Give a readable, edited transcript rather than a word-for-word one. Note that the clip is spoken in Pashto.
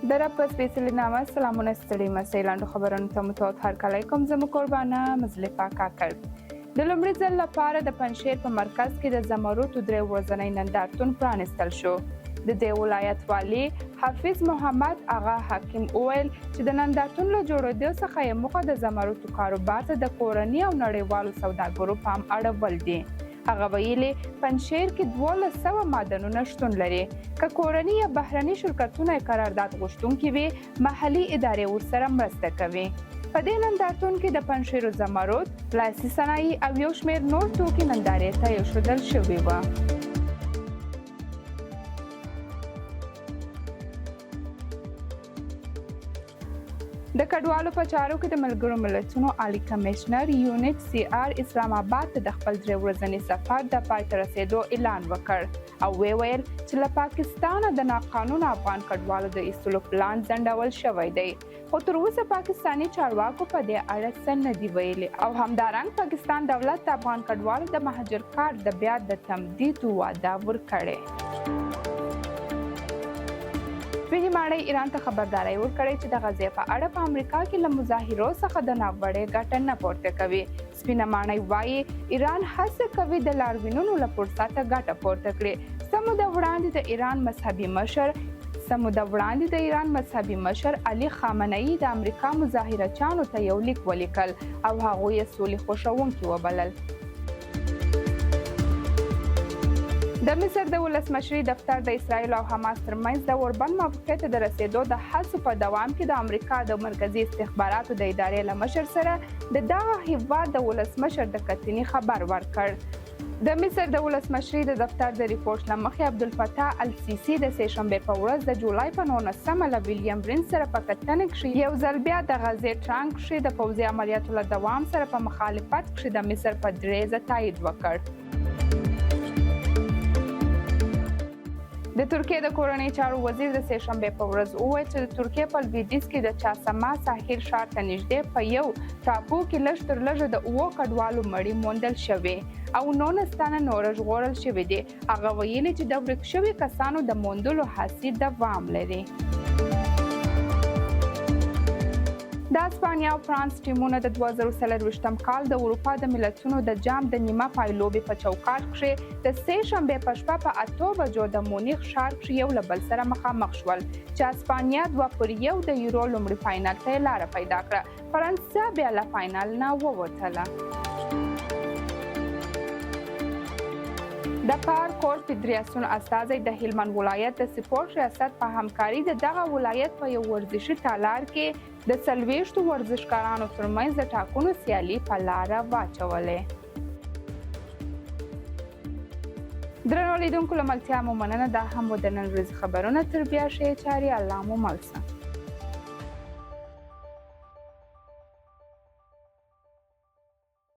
در په سپیڅلي نامه سلامونه ستړي مسئ لاندو خبرونو ته مو توت هرکلی کوم زموږ قربانه مزلفه کاکړ. د لومړي ځل لپاره د پنجشیر په مرکز کې د زمرودو درې ورځنی نندارتون پرانیستل شو. د دې ولایت والي حافظ محمد آغا حکیم وویل چې د نندارتون له جوړېدو څخه یې موخه د زمرودو کاروبار ته د کورني او نړیوالو سوداګرو پام اړول دي. هغه ویلي پنجشیر کې 1200 معدنونه شتون لري. که کورني یا بهرني شرکتونه قرارداد غوښتونکي وي، محلي ادارې ورسره مرسته کوي. په دې نندارتون کې د پنجشیر زمرود، لاسي صنایع او یو شمېر نور توکي نندارې ته ایښودل شوي وو. د کډوالو په چارو کې د ملګرو ملتونو عالی کمشنر یونټ CR اسلام آباد ته د خپل 3 ورځني سفر د پای ته رسېدو اعلان وکړ او ویل چې له پاکستانه د ناقانونه افغان کډوالو د ایستلو پلان ځنډول شوی دی، خو تر اوسه پاکستاني چارواکو په دې اړه څه نه دي ویلي او همدارنګه پاکستان دولت د افغان کډوالو د مهاجر کارت د بیا د تمدید وعده ورکړې. سپینې ماڼۍ ایران ته خبرداری ورکړې چې د غزې په اړه په امریکا کې له مظاهرو څخه د ناوړې ګټه نه پورته کوي. سپینه ماڼۍ وایي ایران هڅه کوي د لاریونونو له فرصته ګټه پورته کړي. څه موده وړاندې د ایران مذهبي مشر علي خامنه‌ای د امریکا مظاهرچیانو ته یو لیک ولیکل او هغوی یې سولې خوښوونکي وبلل. د مصر د ولسمشرۍ دفتر د اسرائیل او حماس ترمنځ د اوربند موافقې ته د رسېدو د هڅو په دوام کې د امریکا د مرکزي استخباراتو د ادارې له مشر سره د دغه هیواد د ولسمشر د کتنې خبر ورکړ. د مصر د ولسمشرۍ د دفتر د ریپورټ له مخې عبدالفتاح السیسي د سهشنبې په ورځ د جولای په 19 له ویلیام برنس سره په کتنه کې یو ځل بیا د غزې ټرانک کې د پوځي عملیاتو له دوام سره په مخالفت کې د مصر په دریځ تایید وکړ. د ترکیې د کورنۍ چارو وزیر د سهشنبې په ورځ وویل چې د ترکیې په لویدیځ کې د چاسما ساحل ښار ته نږدې په یو ټاپو کې لږ تر لږه د 7 کډوالو مړي موندل شوي او 19 تنه نور ژغورل شوي دي. هغه ویلي چې د ورک شوي کسانو د موندلو هڅې دوام لري. د اسپانیا او فرانس ټیمونه د 2024 کال د اروپا د ملتونو د جام د نیمه پای لوبې په چوکاټ کې د سهشنبې په شپه په 8 بجو د مونیخ ښار کې یو له بل سره مخامخ شول چې اسپانیا 2-1 د یورو لومړي فاینل ته لاره پیدا کړه. فرانسه بیا له فاینل نه ووتله. د پارکور فدراسیون استازی د هلمند ولایت د سپورت ریاست په همکاري د دغه ولایت په یو ورزشي تالار کې د 40 ورزشکارانو ترمنځ د ټاکنو سیالي په لاره واچولې. درنو لیدونکو له ملتیا مو مننه. دا هم و د نن ورځې خبرونه. تر بیا ښې چارې الله مو مل شه.